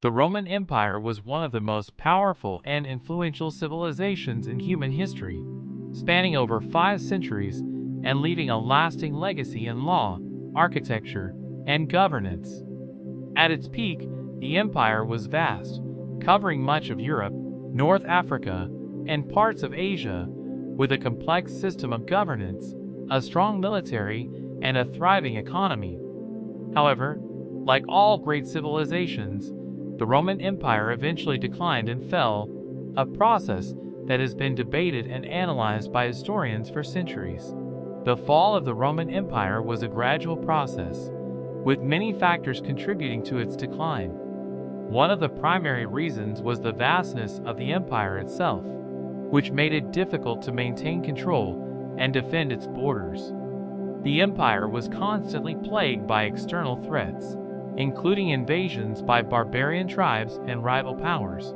The Roman Empire was one of the most powerful and influential civilizations in human history, spanning over 5 centuries and leaving a lasting legacy in law, architecture, and governance. At its peak, the empire was vast, covering much of Europe, North Africa, and parts of Asia, with a complex system of governance, a strong military, and a thriving economy. However, like all great civilizations, the Roman Empire eventually declined and fell, a process that has been debated and analyzed by historians for centuries. The fall of the Roman Empire was a gradual process, with many factors contributing to its decline. One of the primary reasons was the vastness of the empire itself, which made it difficult to maintain control and defend its borders. The empire was constantly plagued by external threats, including invasions by barbarian tribes and rival powers,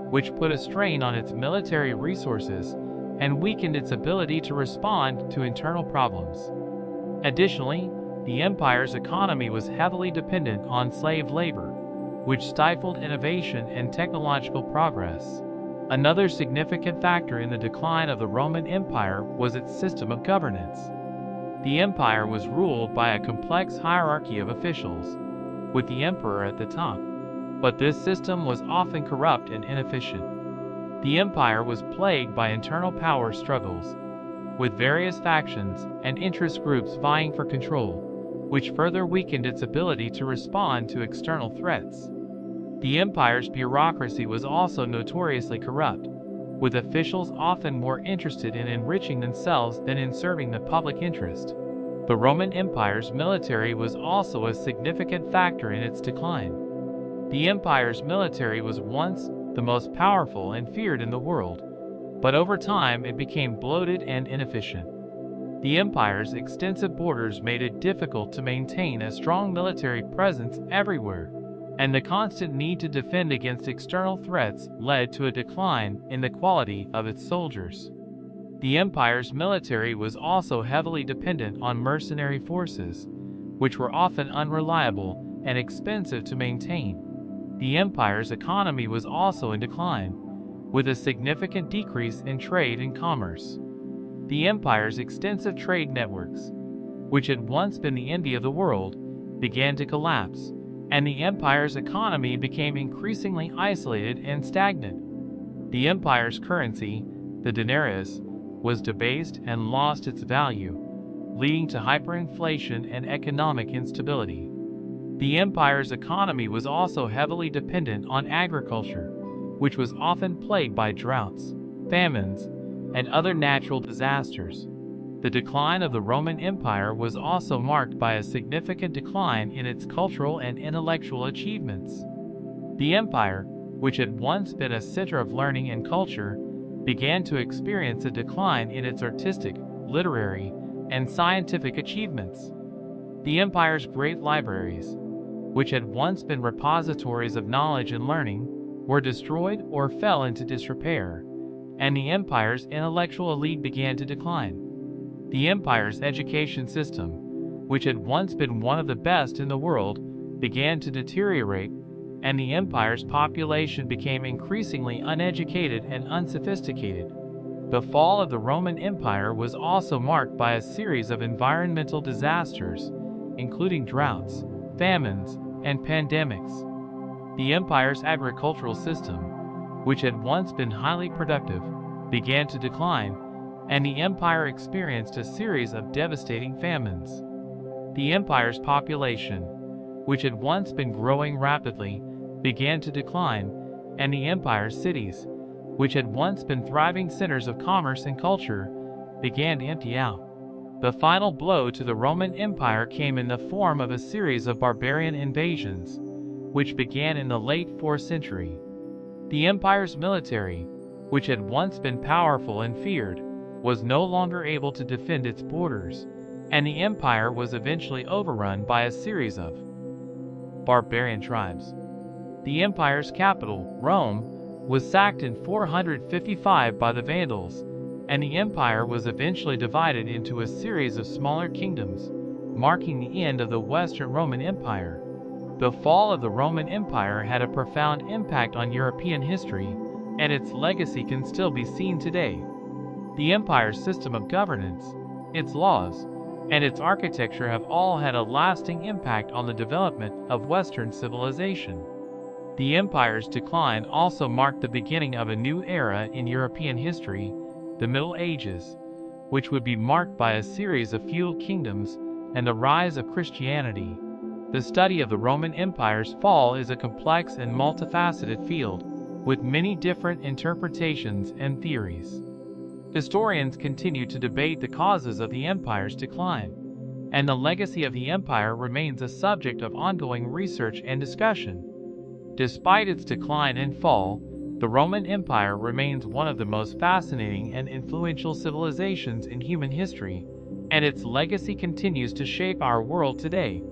which put a strain on its military resources and weakened its ability to respond to internal problems. Additionally, the empire's economy was heavily dependent on slave labor, which stifled innovation and technological progress. Another significant factor in the decline of the Roman Empire was its system of governance. The empire was ruled by a complex hierarchy of officials, with the emperor at the top, but this system was often corrupt and inefficient. The empire was plagued by internal power struggles, with various factions and interest groups vying for control, which further weakened its ability to respond to external threats. The empire's bureaucracy was also notoriously corrupt, with officials often more interested in enriching themselves than in serving the public interest. The Roman Empire's military was also a significant factor in its decline. The empire's military was once the most powerful and feared in the world, but over time it became bloated and inefficient. The empire's extensive borders made it difficult to maintain a strong military presence everywhere, and the constant need to defend against external threats led to a decline in the quality of its soldiers. The empire's military was also heavily dependent on mercenary forces, which were often unreliable and expensive to maintain. The empire's economy was also in decline, with a significant decrease in trade and commerce. The empire's extensive trade networks, which had once been the envy of the world, began to collapse, and the empire's economy became increasingly isolated and stagnant. The empire's currency, the denarius, was debased and lost its value, leading to hyperinflation and economic instability. The empire's economy was also heavily dependent on agriculture, which was often plagued by droughts, famines, and other natural disasters. The decline of the Roman Empire was also marked by a significant decline in its cultural and intellectual achievements. The empire, which had once been a center of learning and culture, began to experience a decline in its artistic, literary, and scientific achievements. The empire's great libraries, which had once been repositories of knowledge and learning, were destroyed or fell into disrepair, and the empire's intellectual elite began to decline. The empire's education system, which had once been one of the best in the world, began to deteriorate, and the empire's population became increasingly uneducated and unsophisticated. The fall of the Roman Empire was also marked by a series of environmental disasters, including droughts, famines, and pandemics. The empire's agricultural system, which had once been highly productive, began to decline, and the empire experienced a series of devastating famines. The empire's population, which had once been growing rapidly, began to decline, and the empire's cities, which had once been thriving centers of commerce and culture, began to empty out. The final blow to the Roman Empire came in the form of a series of barbarian invasions, which began in the late 4th century. The empire's military, which had once been powerful and feared, was no longer able to defend its borders, and the empire was eventually overrun by a series of barbarian tribes. The empire's capital, Rome, was sacked in 455 by the Vandals, and the empire was eventually divided into a series of smaller kingdoms, marking the end of the Western Roman Empire. The fall of the Roman Empire had a profound impact on European history, and its legacy can still be seen today. The empire's system of governance, its laws, and its architecture have all had a lasting impact on the development of Western civilization. The empire's decline also marked the beginning of a new era in European history, the Middle Ages, which would be marked by a series of feudal kingdoms and the rise of Christianity. The study of the Roman Empire's fall is a complex and multifaceted field, with many different interpretations and theories. Historians continue to debate the causes of the empire's decline, and the legacy of the empire remains a subject of ongoing research and discussion. Despite its decline and fall, the Roman Empire remains one of the most fascinating and influential civilizations in human history, and its legacy continues to shape our world today.